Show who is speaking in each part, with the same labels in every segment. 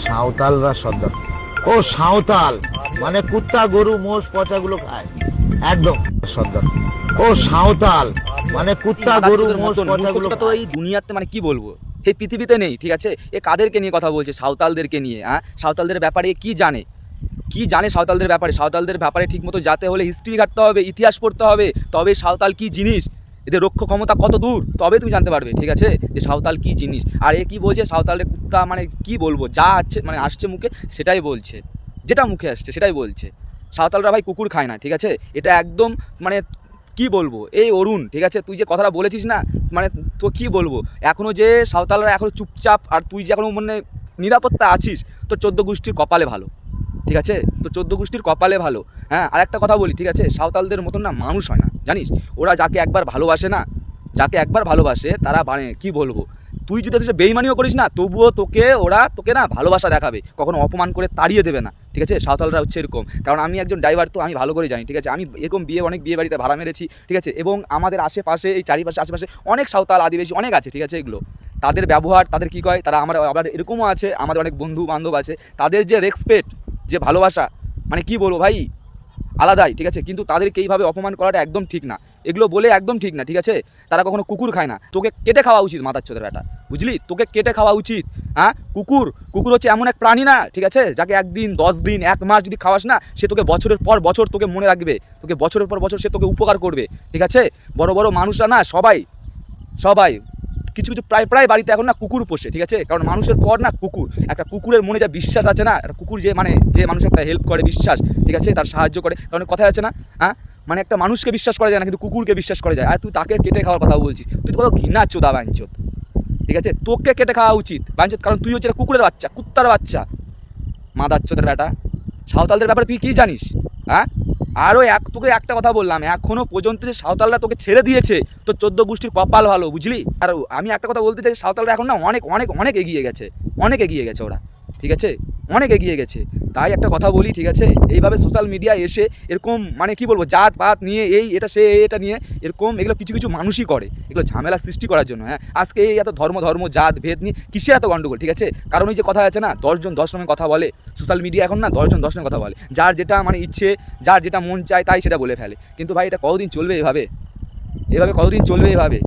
Speaker 1: সাঁওতালরা সর্দার। ও সাঁওতাল মানে কুত্তা গরু মোষ পচাগুলো খায় একদম সর্দার। ও সাঁওতাল মানে কুত্তা গরু মোষ পচাগুলো
Speaker 2: তো এই দুনিয়াতে মানে কি বলবো, এই পৃথিবীতে নেই। ঠিক আছে, এ কাদেরকে নিয়ে কথা বলছে? সাঁওতালদেরকে নিয়ে। হ্যাঁ, সাঁওতালদের ব্যাপারে কি জানে? কি জানে সাঁওতালদের ব্যাপারে? সাঁওতালদের ব্যাপারে ঠিকমতো যেতে হলে হিস্ট্রি ঘাটতে হবে, ইতিহাস পড়তে হবে, তবে সাঁওতাল কি জিনিস, এদের রক্ষ ক্ষমতা কত দূর, তবে তুমি জানতে পারবে। ঠিক আছে, যে সাঁওতাল কি জিনিস। আর এ কি বলছে? সাঁওতালের কুত্তা মানে কি বলবো, যা আছে মানে আসছে মুখে সেটাই বলছে, যেটা মুখে আসছে সেটাই বলছে। সাঁওতালরা ভাই কুকুর খায় না। ঠিক আছে, এটা একদম মানে কি বলবো। এই অরুণ, ঠিক আছে, তুই যে কথাটা বলেছিস না, মানে তো কি বলবো, এখনও যে সাঁওতালরা এখনও চুপচাপ, আর তুই যে এখনও মানে নিরাপত্তা আছিস, তো 14 গোষ্ঠীর কপালে ভালো। ঠিক আছে, তো 14 গোষ্ঠীর কপালে ভালো। হ্যাঁ, আর একটা কথা বলি, ঠিক আছে, সাঁওতালদের মতন না মানুষ হয় না, জানিস? ওরা যাকে একবার ভালোবাসে না, যাকে একবার ভালোবাসে তারা মানে কি বলবো, তুই যদি সে বেইমানিও করিস না, তবুও তোকে না ভালোবাসা দেখাবে, কখনো অপমান করে তাড়িয়ে দেবে না। ঠিক আছে, সাঁওতালরা হচ্ছে এরকম। কারণ আমি একজন ড্রাইভার, তো আমি ভালো করে জানি। ঠিক আছে, আমি এরকম অনেক বিয়ে বাড়িতে ভাড়া মেরেছি। ঠিক আছে, এবং আমাদের আশেপাশে এই চারিপাশে আশেপাশে অনেক সাঁওতাল আদিবাসী অনেক আছে। ঠিক আছে, এগুলো তাদের ব্যবহার, তাদের কী কয় তারা, আবার এরকমও আছে, আমাদের অনেক বন্ধু বান্ধব আছে, তাদের যে রেসপেক্ট, যে ভালোবাসা, মানে কি বলবো ভাই, আলাদাই। ঠিক আছে, কিন্তু তাদেরকে এইভাবে অপমান করাটা একদম ঠিক না, এগুলো বলে একদম ঠিক না। ঠিক আছে, তারা কখনো কুকুর খায় না, তোকে কেটে খাওয়া উচিত মাথার চোদের ব্যাটা, বুঝলি? তোকে কেটে খাওয়া উচিত। হ্যাঁ, কুকুর হচ্ছে এমন এক প্রাণী না, ঠিক আছে, যাকে একদিন 10 দিন 1 মাস যদি খাওয়াস না, সে তোকে বছরের পর বছর তোকে মনে রাখবে, তোকে বছরের পর বছর সে তোকে উপকার করবে। ঠিক আছে, বড় বড় মানুষরা না সবাই সবাই কিছু কিছু প্রায় বাড়িতে এখন না কুকুর পোষে। ঠিক আছে, কারণ মানুষের পর না কুকুর, একটা কুকুরের মনে যা বিশ্বাস আছে না, একটা কুকুর যে মানে যে মানুষ একটা হেল্প করে, বিশ্বাস, ঠিক আছে, তার সাহায্য করে, কারণ কথায় আছে না, হ্যাঁ, মানে একটা মানুষকে বিশ্বাস করা যায় না, কিন্তু কুকুরকে বিশ্বাস করা যায়। আর তুই তাকে কেটে খাওয়ার কথা বলছিস, তুই তো কত ঘৃণা চোদা বাঞ্চত। ঠিক আছে, তোকে কেটে খাওয়া উচিত বাঞ্চত, কারণ তুই হচ্ছে কুকুরের বাচ্চা, কুত্তার বাচ্চা, মাদার চোদের ব্যাটা। সাঁওতালদের ব্যাপারে তুই কী জানিস? হ্যাঁ, আরও তোকে একটা কথা বললাম, এখনও পর্যন্ত যে সাঁওতালরা তোকে ছেড়ে দিয়েছে, তো 14 গোষ্ঠীর কপাল ভালো, বুঝলি? আর আমি একটা কথা বলতে চাই, সাঁওতালরা এখন না অনেক অনেক অনেক এগিয়ে গেছে, অনেক এগিয়ে গেছে ওরা। ঠিক আছে, অনেক এগিয়ে গেছে। তাই একটা কথা বলি, ঠিক আছে, এইভাবে সোশ্যাল মিডিয়ায় এসে এরকম মানে কি বলবো, জাত পাত নিয়ে এই এটা সে এটা নিয়ে এরকম এগুলো কিছু কিছু মানুষই করে, এগুলো ঝামেলা সৃষ্টি করার জন্য। হ্যাঁ, আজকে এই এত ধর্ম জাত ভেদ নিয়ে কিসের এত গণ্ডগোল? ঠিক আছে, কারণ ওই যে কথা আছে না, 10 জন 10 রকমের কথা বলে। সোশ্যাল মিডিয়া এখন না 10 জন 10 রকমের কথা বলে, যার যেটা মানে ইচ্ছে, যার যেটা মন চায় তাই সেটা বলে ফেলে। কিন্তু ভাই এটা কতদিন চলবে এভাবে? কতদিন চলবে এভাবে?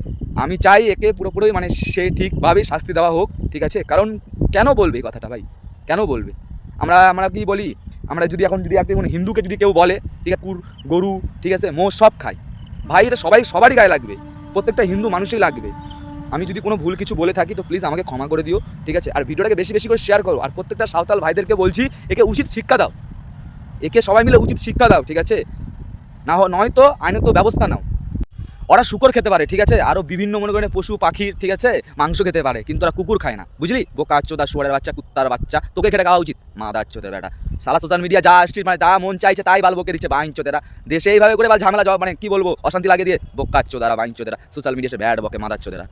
Speaker 2: আমি চাই একে পুরোপুরি মানে সে ঠিকভাবে শাস্তি দেওয়া হোক। ঠিক আছে, কারণ কেন বলবে এই কথাটা ভাই, কেন বলবে? আমরা কি বলি, আমরা যদি একটা কোনো হিন্দুকে যদি কেউ বলে, ঠিক আছে, কুকুর গরু, ঠিক আছে, মোষ সব খায়, ভাই এটা সবারই গায়ে লাগবে, প্রত্যেকটা হিন্দু মানুষই লাগবে। আমি যদি কোনো ভুল কিছু বলে থাকি তো প্লিজ আমাকে ক্ষমা করে দিও। ঠিক আছে, আর ভিডিওটাকে বেশি বেশি করে শেয়ার করো, আর প্রত্যেকটা সাঁওতাল ভাইদেরকে বলছি, একে উচিত শিক্ষা দাও, একে সবাই মিলে উচিত শিক্ষা দাও। ঠিক আছে, নয়তো আইনত ব্যবস্থা নাও। ওরা শুকর খেতে পারে, ঠিক আছে, আরও বিভিন্ন মনে করেন পশু পাখির, ঠিক আছে, মাংস খেতে পারে, কিন্তু ওরা কুকুর খায় না, বুঝলি? বোকা চোদা শুয়ারের বাচ্চা, কুত্তার বাচ্চা, তোকে খেতে খাওয়া উচিত, মাদার চোদের বেটা। সালা সোশ্যাল মিডিয়া যা আসছিস মানে যা মন চাইছে তাই বাল বকে দিচ্ছে বাইন চোদেরা, দেশে এইভাবে করে ঝামেলা মানে কি বলবো, অশান্তি লাগে দিয়ে বোকা চোদারা বাইন চোদেরা, সোশ্যাল মিডিয়া সে ব্যাড বকে মাদার চোদেরা।